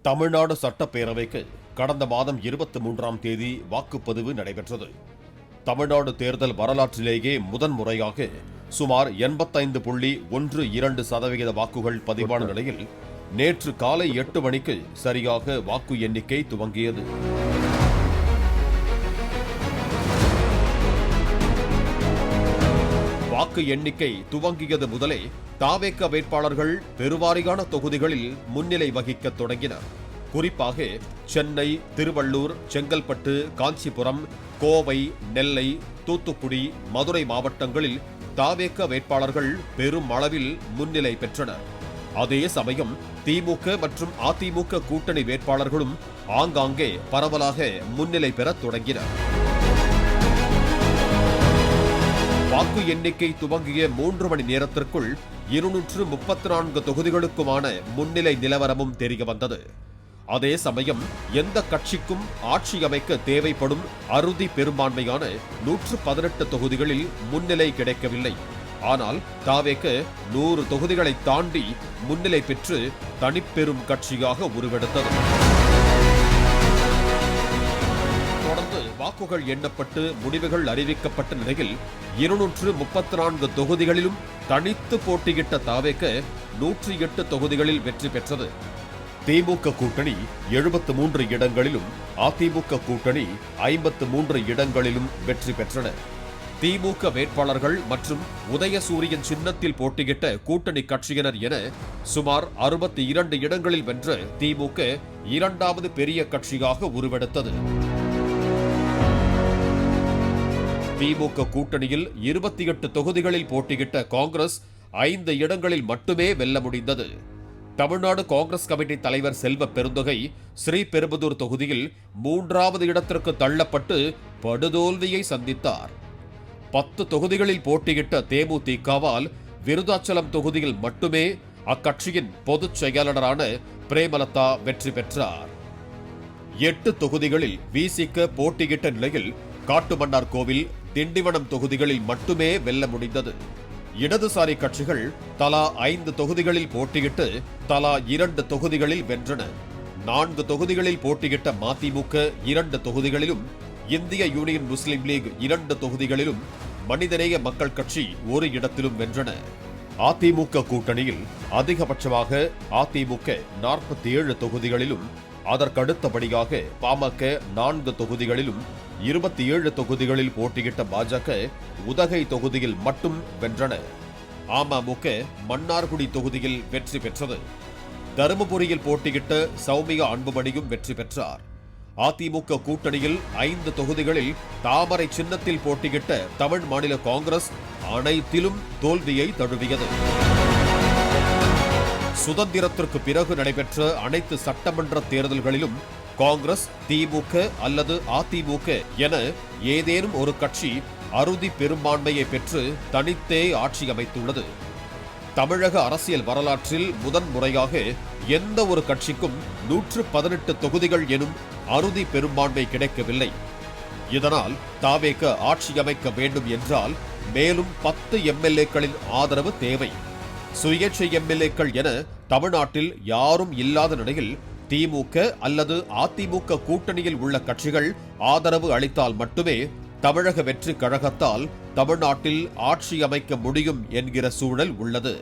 தமிழ்நாடு சட்டப்பேரவைக்கு கடந்த மாதம் 23ஆம் தேதி வாக்குப்பதிவு நடைபெற்றது. தமிழ்நாடு தேர்தல் வரலாற்றிலேயே முதன்முறையாக சுமார் 85.12% வாக்குகள் பதிவான நிலையில் நேற்று காலை 8 மணிக்கு சரியாக வாக்கு எண்ணிக்கை துவங்கியது. வாக்கு எண்ணிக்கை துவங்கியது முதலே தாவேக வேட்பாளர்கள் பெருவாரியான தொகுதிகளில் முன்னிலை வகிக்க தொடங்கினர். குறிப்பாக சென்னை, திருவள்ளூர், செங்கல்பட்டு, காஞ்சிபுரம், கோவை, நெல்லை, தூத்துக்குடி, மதுரை மாவட்டங்களில் தாவேக வேட்பாளர்கள் பெரும் அளவில் முன்னிலை பெற்றனர். அதே சமயம் திமுக மற்றும் அதிமுக கூட்டணி வேட்பாளர்களும் ஆங்காங்கே பரவலாக முன்னிலை பெற தொடங்கினர். வாக்கு எண்ணிக்கை துவங்கிய 3 மணி நேரத்திற்குள் 234 தொகுதிகளுக்குமான முன்னிலை நிலவரமும் தெரியவந்தது. அதே சமயம் எந்த கட்சிக்கும் ஆட்சி அமைக்க தேவைப்படும் அறுதி பெரும்பான்மையான 118 தொகுதிகளில் முன்னிலை கிடைக்கவில்லை. ஆனால் தாவேக 100 தொகுதிகளை தாண்டி முன்னிலை பெற்று தனிப்பெரும் கட்சியாக உருவெடுத்தது. தொடர்ந்து வாக்குகள் எண்ணப்பட்டு முடிவுகள் அறிவிக்கப்பட்ட நிலையில் 234 தொகுதிகளிலும் தனித்து போட்டியிட்ட தாவேக 108 தொகுதிகளில் வெற்றி பெற்றது. திமுக கூட்டணி 73 இடங்களிலும் அதிமுக கூட்டணி 53 இடங்களிலும் வெற்றி பெற்றன. திமுக வேட்பாளர்கள் மற்றும் உதயசூரியன் சின்னத்தில் போட்டியிட்ட கூட்டணி கட்சியினர் என சுமார் 62 இடங்களில் வென்ற திமுக 2வது பெரிய கட்சியாக உருவெடுத்தது. திமுக கூட்டணியில் 28 தொகுதிகளில் போட்டியிட்ட காங்கிரஸ் 5 இடங்களில் மட்டுமே வெல்ல முடிந்தது. தமிழ்நாடு காங்கிரஸ் கமிட்டி தலைவர் செல்வ பெருந்தகை ஸ்ரீபெரும்புதூர் தொகுதியில் 3வது இடத்திற்கு தள்ளப்பட்டு படுதோல்வியை சந்தித்தார். 10 தொகுதிகளில் போட்டியிட்ட தேமுதிகவால் விருதாச்சலம் தொகுதியில் மட்டுமே அக்கட்சியின் பொதுச் செயலாளரான பிரேமலதா வெற்றி பெற்றார். 8 தொகுதிகளில் விசிக போட்டியிட்ட நிலையில் காட்டுமன்னார்கோவில், திண்டிவனம் தொகுதிகளில் மட்டுமே வெல்ல முடிந்தது. இடதுசாரி கட்சிகள் தலா 5 தொகுதிகளில் போட்டியிட்டு தலா 2 தொகுதிகளில் வென்றன. 4 தொகுதிகளில் போட்டியிட்ட மதிமுக 2 தொகுதிகளிலும், இந்திய யூனியன் முஸ்லிம் லீக் 2 தொகுதிகளிலும், மனிதநேய மக்கள் கட்சி 1 இடத்திலும் வென்றன. அதிமுக கூட்டணியில் அதிகபட்சமாக அதிமுக 47 தொகுதிகளிலும், அதற்கடுத்தபடியாக பாமக 4 தொகுதிகளிலும், 27 தொகுதிகளில் போட்டியிட்ட பாஜக உதகை தொகுதியில் மட்டும் வென்றன. அமமுக மன்னார்குடி தொகுதியில் வெற்றி பெற்றது. தருமபுரியில் போட்டியிட்ட சௌமியா அன்புமணியும் வெற்றி பெற்றார். அதிமுக கூட்டணியில் 5 தொகுதிகளில் தாமரை சின்னத்தில் போட்டியிட்ட தமிழ் மாநில காங்கிரஸ் அனைத்திலும் தோல்வியை தழுவியது. சுதந்திரத்திற்கு பிறகு நடைபெற்ற அனைத்து சட்டமன்ற தேர்தல்களிலும் காங்கிரஸ், திமுக அல்லது அதிமுக என ஏதேனும் ஒரு கட்சி அறுதி பெரும்பான்மையை பெற்று தனித்தே ஆட்சி அமைத்துள்ளது. தமிழக அரசியல் வரலாற்றில் முதன்முறையாக எந்த ஒரு கட்சிக்கும் 118 தொகுதிகள் எனும் அறுதி பெரும்பான்மை கிடைக்கவில்லை. இதனால் தாவேக ஆட்சி அமைக்க வேண்டும் என்றால் மேலும் 10 எம்எல்ஏக்களின் ஆதரவு தேவை. சுயேட்சை எம்எல்ஏக்கள் என தமிழ்நாட்டில் யாரும் இல்லாத நிலையில் திமுக அல்லது அதிமுக கூட்டணியில் உள்ள கட்சிகள் ஆதரவு அளித்தால் மட்டுமே தமிழக வெற்றி கழகத்தால் தமிழ்நாட்டில் ஆட்சி அமைக்க முடியும் என்கிற சூழல் உள்ளது.